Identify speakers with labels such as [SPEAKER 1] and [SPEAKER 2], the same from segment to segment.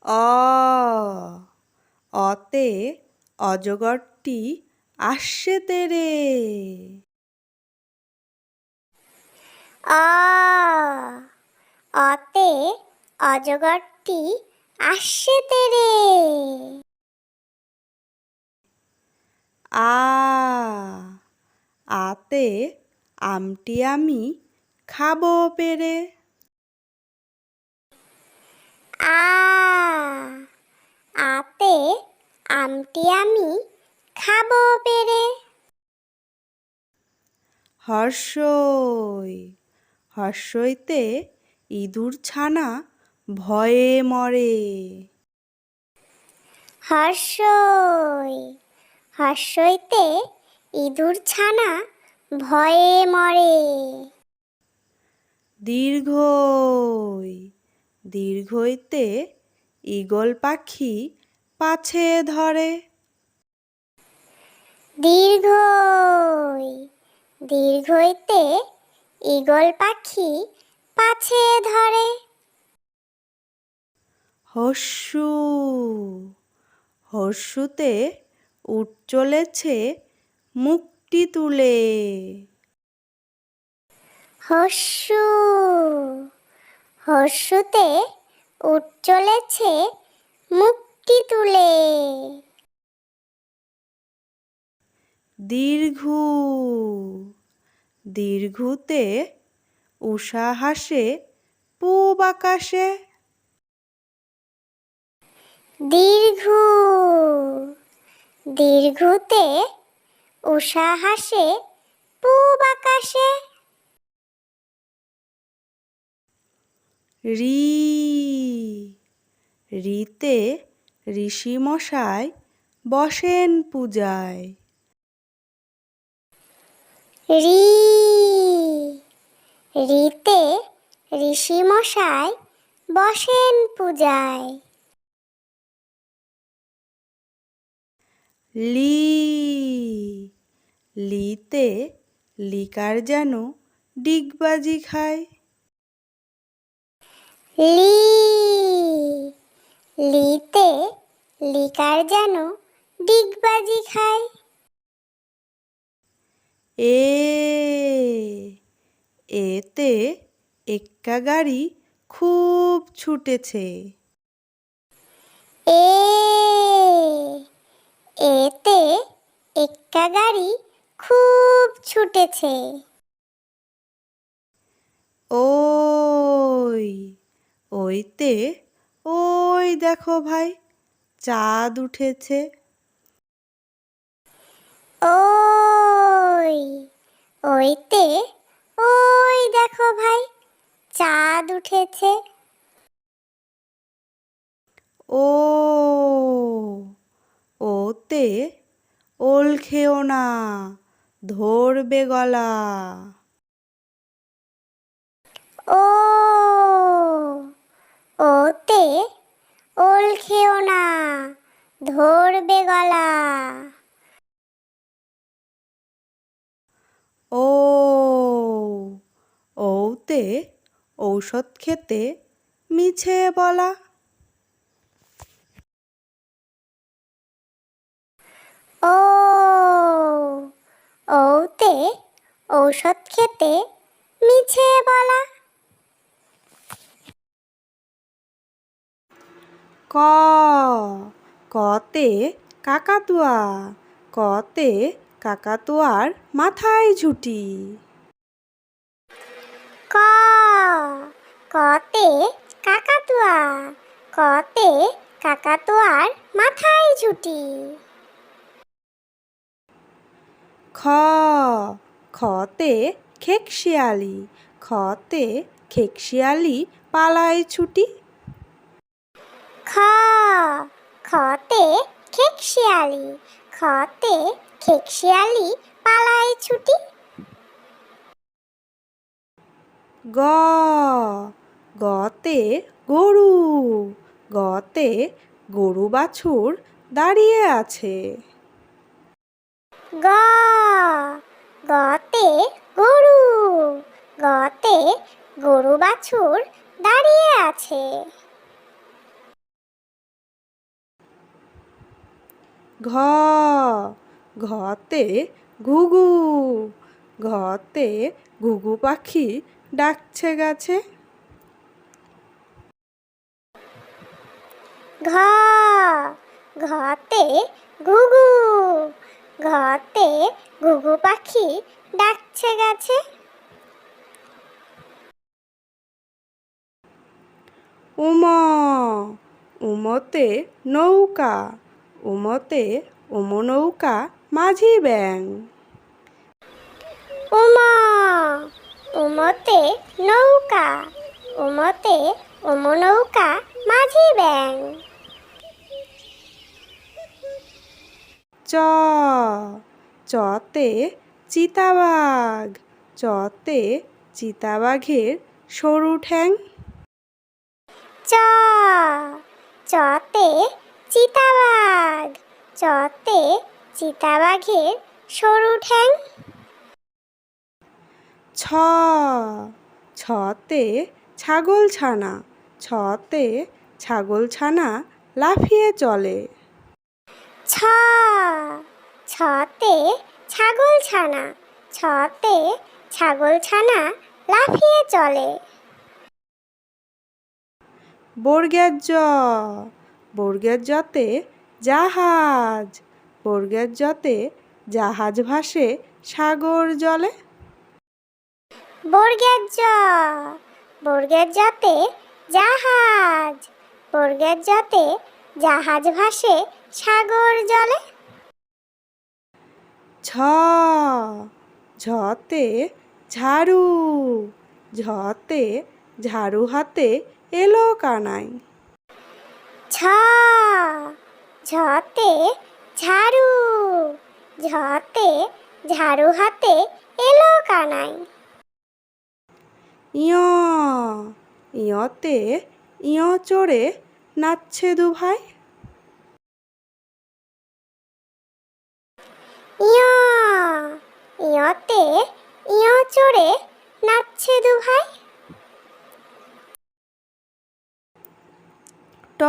[SPEAKER 1] অ অতে অজগরটি আসছে তেরে।
[SPEAKER 2] অ অতে অজগরটি আসছে তেরে।
[SPEAKER 1] আ আতে আমটি আমি খাবো পেরে।
[SPEAKER 2] আ আতে আমটি আমি খাবো পেরে।
[SPEAKER 1] হর্ষই হর্ষইতে ইঁদুর ছানা ভয়ে মরে।
[SPEAKER 2] হর্ষই হর্ষইতে ইঁদুর ছানা ভয়ে মরে।
[SPEAKER 1] দীর্ঘই দীর্ঘইতে ঈগল পাখি পাছে ধরে।
[SPEAKER 2] দীর্ঘই দীর্ঘইতে ঈগল পাখি পাছে ধরে।
[SPEAKER 1] হর্ষু হর্ষুতে উট চলেছে মুখটি তুলে।
[SPEAKER 2] হর্ষু হর্ষুতে উট চলেছে মুখটি তুলে।
[SPEAKER 1] দীর্ঘু দীর্ঘুতে উষা হাসে পূব আকাশে।
[SPEAKER 2] দীর্ঘু দীর্ঘুতে উষা হাসে পূব আকাশে।
[SPEAKER 1] রি রিতে ঋষি মশাই বসেন পূজায়।
[SPEAKER 2] রি রিতে ঋষি মশাই বসেন পূজায়।
[SPEAKER 1] লি লিতে লিকার যেন ডিগবাজি খায়।
[SPEAKER 2] লি লিতে লিকার যেন ডিগবাজি খায়।
[SPEAKER 1] এ এতে এক্কা গাড়ি খুব ছুটেছে।
[SPEAKER 2] এ এতে এক্কা গাড়ি খুব ছুটেছে।
[SPEAKER 1] ওই ওইতে ওই দেখো ভাই চাঁদ উঠেছে।
[SPEAKER 2] ওই ওইতে ওই দেখো ভাই চাঁদ উঠেছে।
[SPEAKER 1] ও ওতে ওল খেও না ধরবে গলা।
[SPEAKER 2] ও ওতে ওল খেও না ধরবে গলা।
[SPEAKER 1] ও ওতে ঔষধ খেতে মিছে বলা।
[SPEAKER 2] ও ওতে ঔষধ খেতে মিছে বলা।
[SPEAKER 1] ক কতে কাকাতুয়া কতে কাকাতুয়ার মাথায় ঝুঁটি।
[SPEAKER 2] ক কতে কাকাতুয়া কতে কাকাতুয়ার মাথায় ঝুঁটি।
[SPEAKER 1] খ খতে খেকশিয়ালি খতে খেকশিয়ালি পালায় ছুটি।
[SPEAKER 2] খ খতে খেকশিয়ালি খতে খেকশিয়ালি পালায় ছুটি।
[SPEAKER 1] গ গতে গরু গতে গরু বাছুর দাঁড়িয়ে আছে।
[SPEAKER 2] গ গতে গরু গতে গরু বাছুর দাঁড়িয়ে আছে।
[SPEAKER 1] ঘ ঘতে ঘুঘু ঘতে ঘুঘু পাখি ডাকছে গাছে।
[SPEAKER 2] ঘ ঘতে ঘুঘু ঘতে ঘুঘু পাখি ডাকছে গাছে।
[SPEAKER 1] উম উমতে নৌকা উমতে নৌকা মাঝি ব্যাং।
[SPEAKER 2] উমা উমতে নৌকা উমতে নৌকা মাঝি ব্যাং।
[SPEAKER 1] চ চতে চিতাবাঘ চতে চিতাবাঘের সরু ঠ্যাং।
[SPEAKER 2] চ চতে চিতাবাঘ চতে চিতাবাঘের সরু ঠ্যাং।
[SPEAKER 1] ছ ছতে ছাগলছানা ছতে ছাগলছানা লাফিয়ে চলে।
[SPEAKER 2] ছ ছতে ছাগলছানা ছতে ছাগলছানা লাফিয়ে চলে।
[SPEAKER 1] বর্গের জ বর্গের জতে জাহাজ বর্গের জতে জাহাজ ভাসে সাগর জলে।
[SPEAKER 2] বর্গের জ বর্গের জতে জাহাজ বর্গের জতে জাহাজ ভাসে সাগর জলে।
[SPEAKER 1] ঝ ঝতে ঝাড়ু ঝতে ঝাড়ু হাতে এলো কানাই।
[SPEAKER 2] ছ ঝতে ঝাড়ু ঝতে ঝাড়ু হাতে এলো কানাই।
[SPEAKER 1] ইয় ইয়তে ইয় চড়ে নাচছে দুভাই।
[SPEAKER 2] ইয় ইয়তে ইয় চড়ে নাচছে দুভাই।
[SPEAKER 1] ট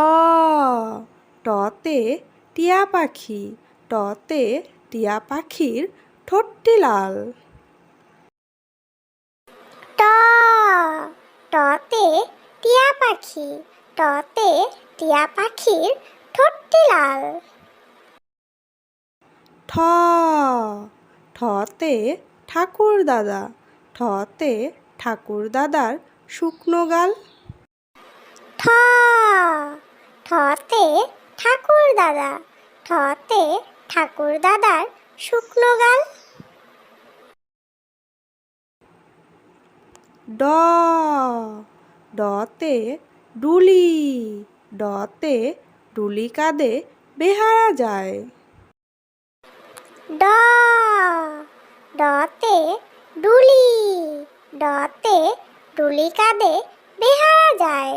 [SPEAKER 1] টতে টিয়া পাখি টতে টিয়া পাখির ঠোঁটটি লাল।
[SPEAKER 2] ট টতে টিয়া পাখি টতে টিয়া পাখির ঠোঁটটি লাল।
[SPEAKER 1] ঠ ঠতে ঠাকুর দাদা ঠতে ঠাকুর দাদার শুকনো গাল।
[SPEAKER 2] ঠ ঠতে ঠাকুর দাদা ঠতে ঠাকুর দাদার শুকনো গাল।
[SPEAKER 1] ড ডতে ডুলি ডতে ডুলি কাঁধে বেহারা যায়।
[SPEAKER 2] ড ডতে ডুলি ডতে ডুলি কাঁধে বেহারা যায়।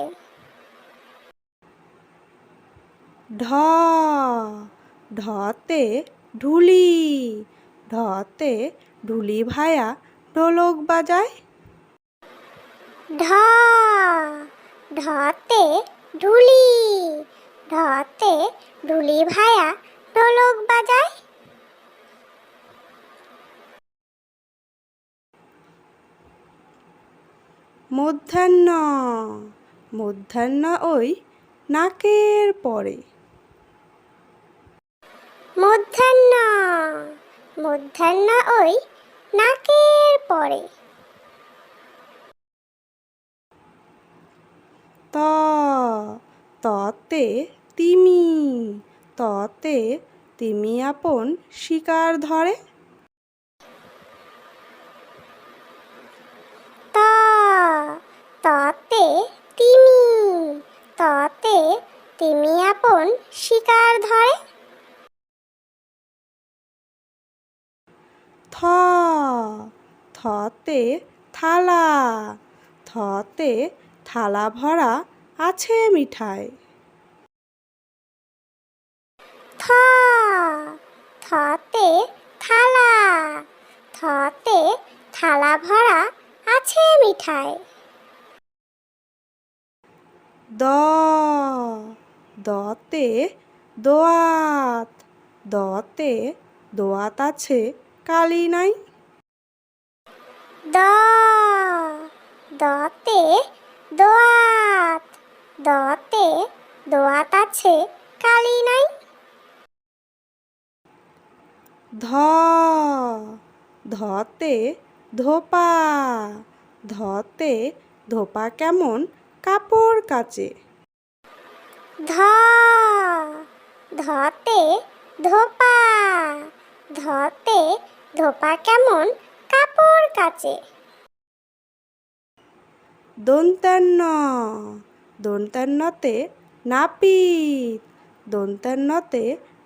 [SPEAKER 1] ঢ ঢতে ঢুলি ঢতে ঢুলি ভায়া ঢোলক বাজায়।
[SPEAKER 2] ঢ ঢতে ঢুলি ঢতে ঢুলি ভায়া ঢোলক বাজায়।
[SPEAKER 1] মধ্যাহ্ন মধ্যাহ্ন ওই নাকের পরে।
[SPEAKER 2] মধ্যাহ্ন মধ্যাহ্ন ওই নাকের পরে।
[SPEAKER 1] ত ততে তিমি ততে তিমি আপন শিকার ধরে।
[SPEAKER 2] ত ততে তিমি ততে তিমি আপন শিকার ধরে।
[SPEAKER 1] থ থতে থালা থতে থালা ভরা আছে মিঠাই।
[SPEAKER 2] থ থতে থালা থতে থালা ভরা আছে মিঠাই।
[SPEAKER 1] দ দতে দোয়াত দতে দোয়াত আছে কালি নাই।
[SPEAKER 2] দ দতে দোয়াত, দতে দোয়াত আছে কালি নাই।
[SPEAKER 1] ধ ধতে ধোপা, ধতে ধোপা কেমন কাপড় কাচে।
[SPEAKER 2] ধ ধতে ধোপা, ধতে ধোপা কেমন কাপড় কাচে।
[SPEAKER 1] দন্তান্ন দন্তান্নতে নাপিত, দন্তান্নতে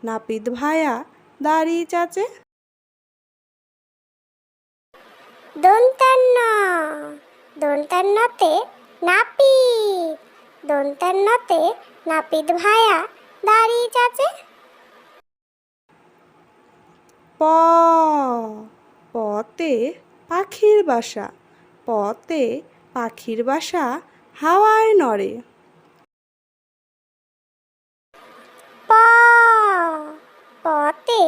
[SPEAKER 1] নাপিত ভায়া দাড়ি চাচে।
[SPEAKER 2] দন্তান্ন দন্তান্নতে নাপিত, দন্তান্নতে নাপিত ভায়া দাড়ি চাচে।
[SPEAKER 1] প পতে পাখির বাসা, পতে পাখির বাসা হাওয়ায় নড়ে।
[SPEAKER 2] প পতে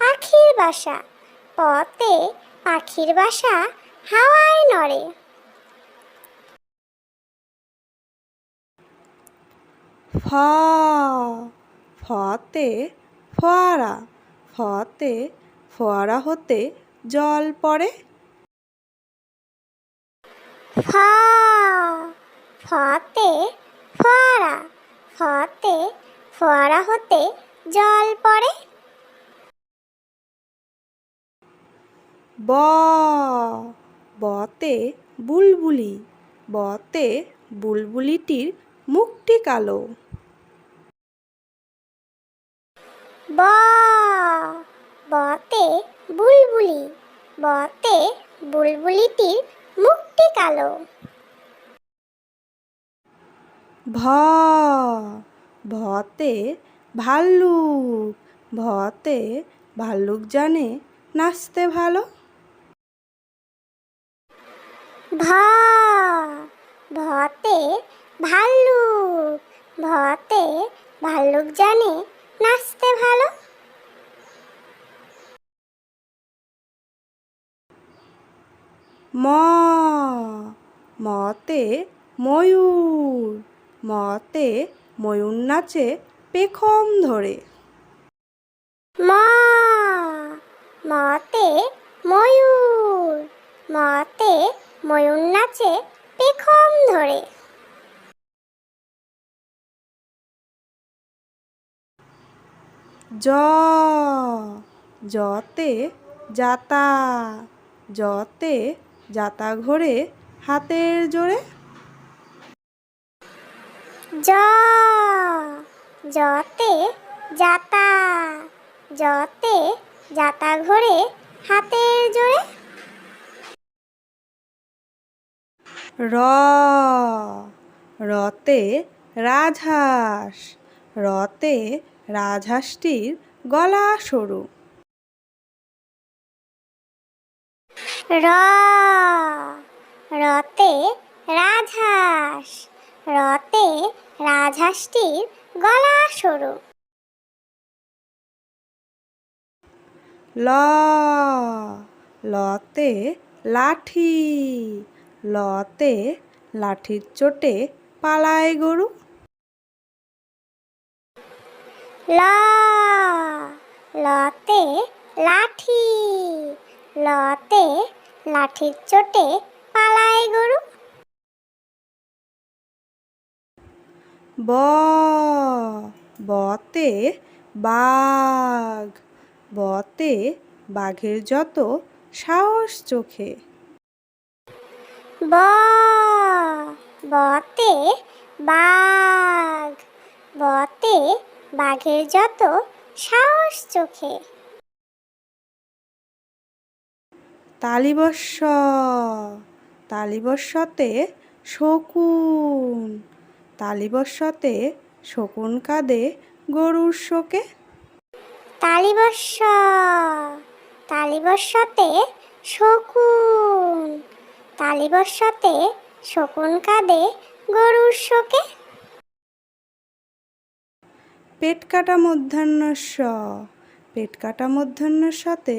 [SPEAKER 2] পাখির বাসা, পতে পাখির বাসা হাওয়ায় নড়ে।
[SPEAKER 1] ফ ফতে ফোয়ারা, ফতে ফোয়ারা হতে জল পড়ে।
[SPEAKER 2] ফ ফতে ফোয়ারা, ফতে ফোয়ারা হতে জল পড়ে।
[SPEAKER 1] ব বতে বুলবুলি, বতে বুলবুলিটির মুখটি কালো।
[SPEAKER 2] ব বতে বুলবুলি, বতে বুলবুলিটির মুখটি কালো।
[SPEAKER 1] ভ ভতে ভাল্লুক, ভতে ভাল্লুক জানে নাচতে ভালো।
[SPEAKER 2] ভ ভতে ভাল্লুক, ভতে ভাল্লুক জানে নাচতে ভালো।
[SPEAKER 1] ম মতে ময়ূর, মতে ময়ূর নাচে পেখম ধরে।
[SPEAKER 2] ম মতে ময়ূর, মতে ময়ূর নাচে পেখম ধরে।
[SPEAKER 1] জ জতে জাতা, জতে জাতা ঘোরে হাতের জোরে।
[SPEAKER 2] জ জতে জাতা, জতে জাতা ঘোরে হাতের জোরে।
[SPEAKER 1] র রতে রাজহাঁস, রতে রাজহাঁসটির গলা সরু।
[SPEAKER 2] র রতে রাজহাঁস, রতে রাজহাঁসটির গলা সরু।
[SPEAKER 1] ল লতে লাঠি, লতে লাঠির চোটে পালায় গরু।
[SPEAKER 2] ল লতে লাঠি, লতে লাঠির চোটে পালায় গরু।
[SPEAKER 1] ব বতে বাঘ, বতে বাঘের যত সাহস চোখে।
[SPEAKER 2] ব বতে বাঘ, বতে বাঘের যত সাহস চোখে।
[SPEAKER 1] তালিবস্য তালিবস্যতে শকুন, তালিবস্যতে শকুন কাঁদে গরুর শোকে।
[SPEAKER 2] তালিবস্য তালিবস্যতে শকুন, তালিবস্যতে শকুন কাঁদে গরুর শোকে।
[SPEAKER 1] পেট কাটা মূর্ধন্য ষ, পেট কাটা মূর্ধন্যের সাথে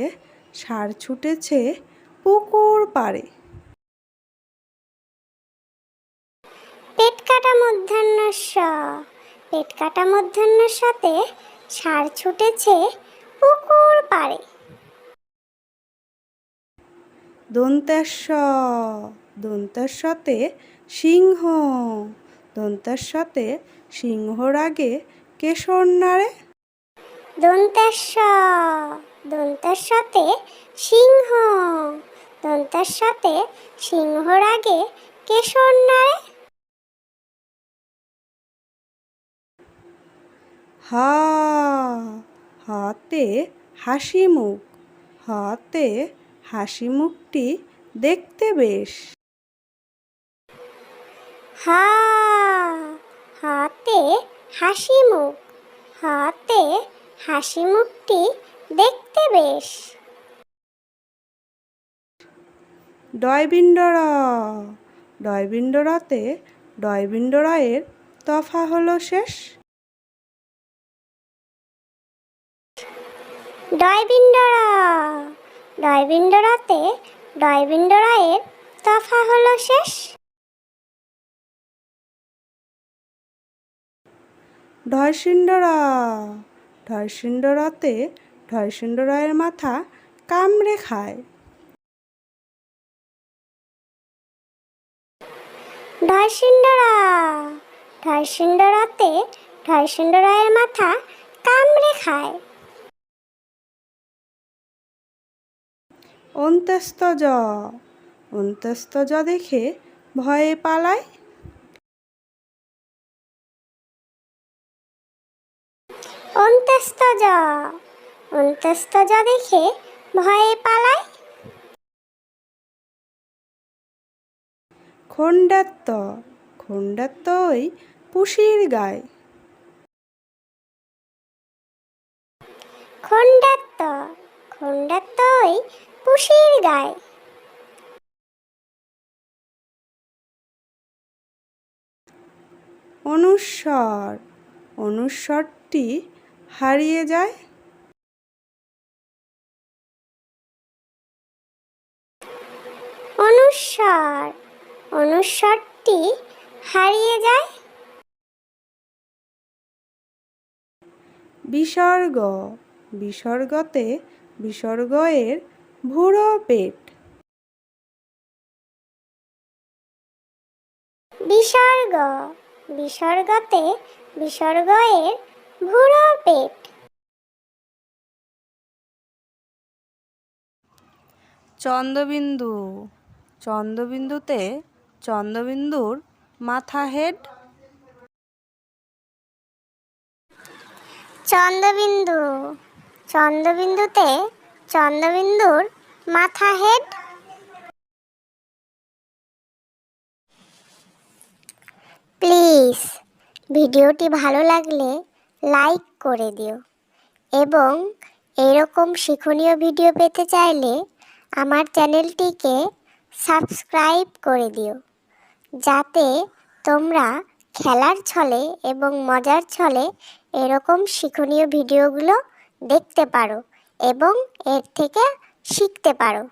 [SPEAKER 1] ষাঁড় ছুটেছে পুকুর পাড়ে।
[SPEAKER 2] পেট কাটা মূর্ধন্য ষ, পেট কাটা মূর্ধন্যের সাথে ষাঁড় ছুটেছে পুকুর পাড়ে।
[SPEAKER 1] দন্তেশ্ব, দন্তের সাথে সিংহ, দন্তের সাথে সিংহর আগে কেশর নাড়ে।
[SPEAKER 2] দন্তেশ্ব, দন্তের সাথে সিংহ, দন্তের সাথে সিংহর আগে কেশর নাড়ে।
[SPEAKER 1] হা, হাতে হাসি মুখ, হাতে হাসি মুখটি দেখতে বেশ।
[SPEAKER 2] হা, হাতে হাসি মুখ, হাতে হাসি মুখটি দেখতে বেশ।
[SPEAKER 1] ডয়বিন্ডরা, ডয়বিন্ডরাতে ডয়বিন্ডরায়ের তফা হলো শেষ।
[SPEAKER 2] ডয়বিন্ডরা, ডয়বিন্ডরাতে ডয়বিন্ডরায়ের তফা হলো শেষ।
[SPEAKER 1] ঢয়সিন্ডরা, ঢয়সিন্ডরাতে ঢয়সিন্ডরায়ের মাথা কামড়ে খায়।
[SPEAKER 2] ঢয়সিন্ডরা, ঢয়সিন্ডরাতে ঢয়সিন্ডরায়ের মাথা কামড়ে খায়।
[SPEAKER 1] অন্ত্যস্তজ, অন্ত্যস্তজ দেখে ভয়ে পালায়।
[SPEAKER 2] অন্ত্যস্তজ, অন্ত্যস্তজ দেখে ভয়ে পালায়।
[SPEAKER 1] খণ্ডাত্ত, খণ্ডাত্ত ওই পুষির গায়।
[SPEAKER 2] খণ্ডাত্ত, খণ্ডাত্ত ওই পুষির গায়।
[SPEAKER 1] অনুস্বর, অনুস্বরটি হারিয়ে যায়।
[SPEAKER 2] অনুস্বর, অনুস্বরটি হারিয়ে যায়।
[SPEAKER 1] বিসর্গ, বিসর্গতে বিসর্গ এর ভুরো পেট।
[SPEAKER 2] বিসর্গ, বিসর্গতে বিসর্গ এর ভুরো পেট।
[SPEAKER 1] চন্দ্রবিন্দু, চন্দ্রবিন্দুতে চন্দ্রবিন্দুর মাথা হেড।
[SPEAKER 2] চন্দ্রবিন্দু, চন্দ্রবিন্দুতে চন্দ্রবিন্দুর মাথা হেড। প্লিজ ভিডিওটি ভালো লাগলে লাইক করে দিও এবং এরকম শিক্ষণীয় ভিডিও পেতে চাইলে আমার চ্যানেলটিকে সাবস্ক্রাইব করে দিও, যাতে তোমরা খেলার ছলে এবং মজার ছলে এরকম শিক্ষণীয় ভিডিওগুলো দেখতে পারো এবং এর থেকে শিখতে পারো।